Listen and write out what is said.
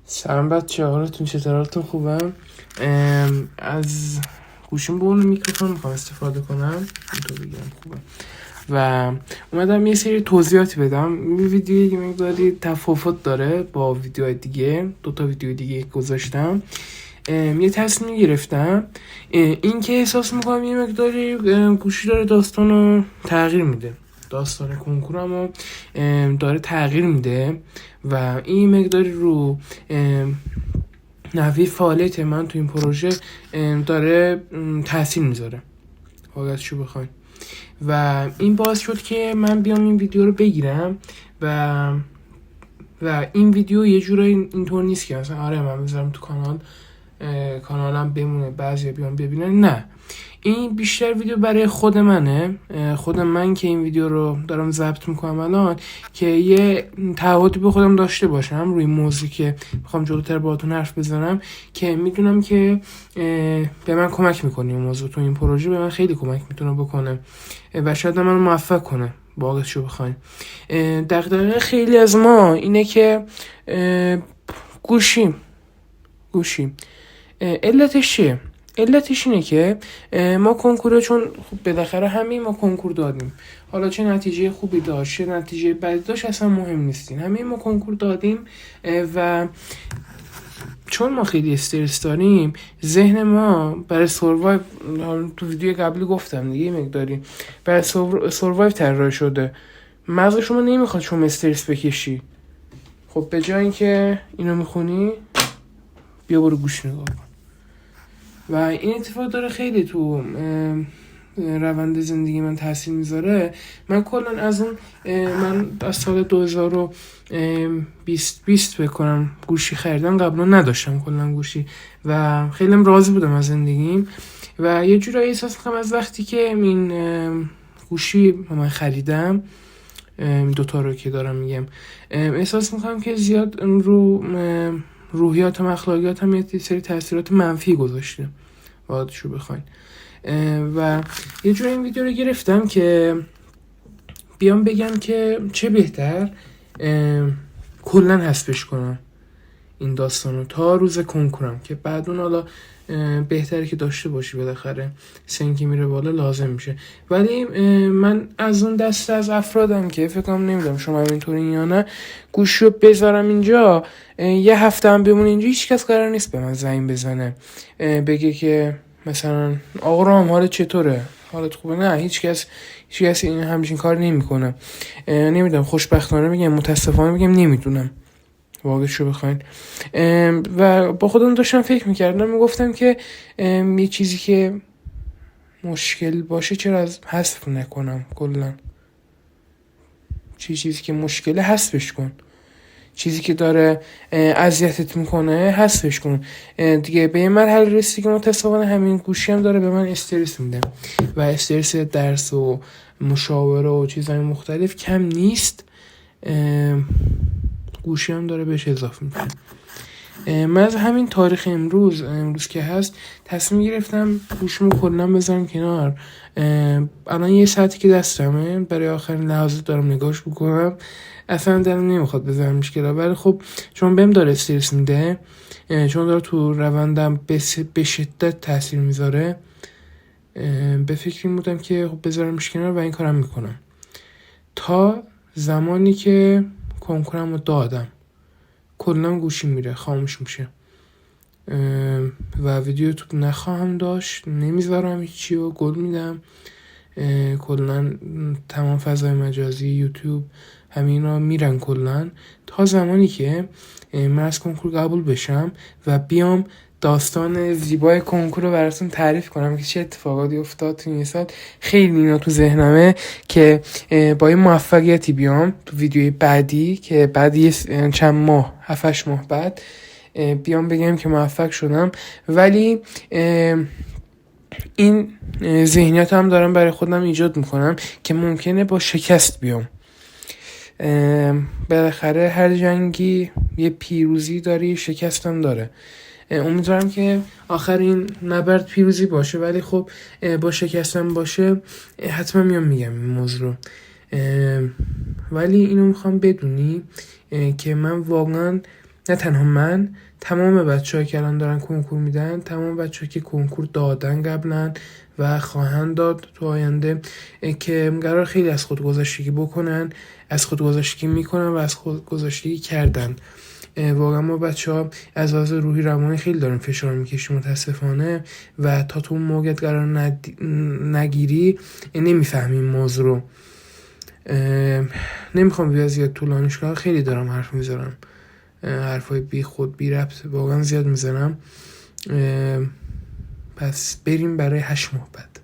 سلام بچه، حالتون چطور؟ حالتون خوبم؟ از گوشیم به اون میکروفون میخوام استفاده کنم، اینطور بگم خوبه. و اومدم یه سری توضیحاتی بدم. این ویدیو یه مقداری تفاوت داره با ویدیوهای دیگه، دوتا ویدیو دیگه گذاشتم. یه تصمیم گرفتم، این که احساس میکنم یه مقداری گوشی داره داستانو تغییر میده، داستان کنکورمو داره تغییر میده و این مقداری رو نحوه فعالیت من تو این پروژه داره تاثیر میذاره واقعیتشو بخواین. و این باعث شد که من بیام این ویدیو رو بگیرم و این ویدیو یه جورایی اینطور نیست که مثلا آره من بذارم تو کانالم بمونه بعضی بیان ببینن. نه، این بیشتر ویدیو برای خود منه، خود من که این ویدیو رو دارم ضبط میکنم الان، که یه تعهدی به خودم داشته باشم روی موضوعی که میخوام جلوتر باهاتون حرف بزنم، که میدونم که به من کمک میکنه این موضوع. تو این پروژه به من خیلی کمک میتونه بکنه و شاید من موفق کنه واقعیتشو بخواین. دغدغه خیلی از ما اینه که گوشی علتش چیه؟ علتش اینه که ما کنکور، چون خب بالاخره همه ما کنکور دادیم، حالا چه نتیجه خوبی داشت چه نتیجه بدی داشت اصلا مهم نیستین، همه ما کنکور دادیم و چون ما خیلی استرس داریم، ذهن ما برای سروایو، تو ویدیو قبلی گفتم دیگه مقداری برای سروایو طراحی شده. مغز شما نمیخواد شما استرس بکشی. خب به جای اینکه اینو میخونی، بیا برو گوش نگاه کن. و این اتفاق داره خیلی تو روند زندگی من تاثیر میذاره. من کلا من از سال 2020 بکنم گوشی خریدم، قبلا نداشتم کلا گوشی و خیلی راضی بودم از زندگیم و یه جورایی احساس میکنم از وقتی که این گوشی من خریدم، دوتا رو که دارم میگم، احساس میکنم که زیاد رو روحیاتم، اخلاقیاتم یه سری تاثیرات منفی گذاشته واقعیتشو بخواین. و یه جور این ویدیو رو گرفتم که بیام بگم که چه بهتر کلن حذفش کنم این داستانو تا روز کنکورم، که بعد اون حالا بهتره که داشته باشی، بالاخره سن که میره بالا لازم میشه. ولی من از اون دسته از افرادم که فکر کنم، نمیدونم شما همینطورین یا نه، گوشی رو بذارم اینجا یه هفته هم بمونه اینجا، هیچ کس قرار نیست به من زنگ بزنه بگه که مثلا آقا رام حالت چطوره، حالت خوبه. نه، هیچ کس این همچین کار نمیکنه. نمیدونم، خوشبختانه بگم متاسفانه بگم نمیدونم واقعیشو بخواین. و با خودم داشتم فکر میکردم، میگفتم که یه چیزی که مشکل باشه چرا از حذف نکنم کلا. چیزی که مشکله حذفش کن، چیزی که داره اذیتت میکنه حذفش کن دیگه. به این مرحله رسیدی که متاسفانه همین گوشی هم داره به من استرس میده و استرس درس و مشاوره و چیزهای مختلف کم نیست، گوشی هم داره بهش اضافه میشه. من از همین تاریخ امروز که هست تصمیم گرفتم گوشیمو کلا بذارم کنار. الان یه ساعتی که دستمه، برای آخرین لحظات دارم نگاهش بکنم، اصلا دلم نمیخواد بذارمش کنار، ولی خب چون بهم داره استرس میده، چون داره تو روندم به شدت تاثیر میذاره، به فکر این بودم که خب بذارمش کنار و این کارم میکنم تا زمانی که کنکورم رو دادم. کلا گوشی میره خاموش میشه و ویدیو تو نخواهم داشت، نمیذارم هیچی و گل میدم. کلا تمام فضای مجازی، یوتیوب، همینا میرن کلا تا زمانی که من از کنکور قبول بشم و بیام داستان زیبای کنکور رو براتون تعریف کنم که چه اتفاقاتی افتاد تو این سال. خیلی اینا تو ذهنمه که با این موفقیتی بیام تو ویدیوی بعدی، که بعدی چند ماه، 7-8 ماه بعد بیام بگم که موفق شدم. ولی این ذهنیت هم دارم برای خودم ایجاد میکنم که ممکنه با شکست بیام. بالاخره هر جنگی یه پیروزی داره، شکست هم داره. امیدوارم که آخر این نبرد پیروزی باشه، ولی خب با شکستم باشه حتما میگم این موضوع رو. ولی اینو میخوام بدونی که من واقعا نه تنها من، تمام بچه‌ها که الان دارن کنکور میدن، تمام بچه‌ها که کنکور دادن قبلا و خواهند داد تو آینده، که قرار خیلی از خودگذشتگی بکنن، از خودگذشتگی میکنن و از خودگذشتگی کردن. واقعا ما بچه‌ها از لحاظ روحی روانی خیلی داریم فشار میکشیم متاسفانه، و تا تو اون موقع قرار نگیری نمیفهمیم موضوع رو. نمیخوام زیاد طولانیش کنم، خیلی دارم حرف میزنم، حرفای بی خود بی ربط واقعا زیاد میزنم. پس بریم برای 8 محبت.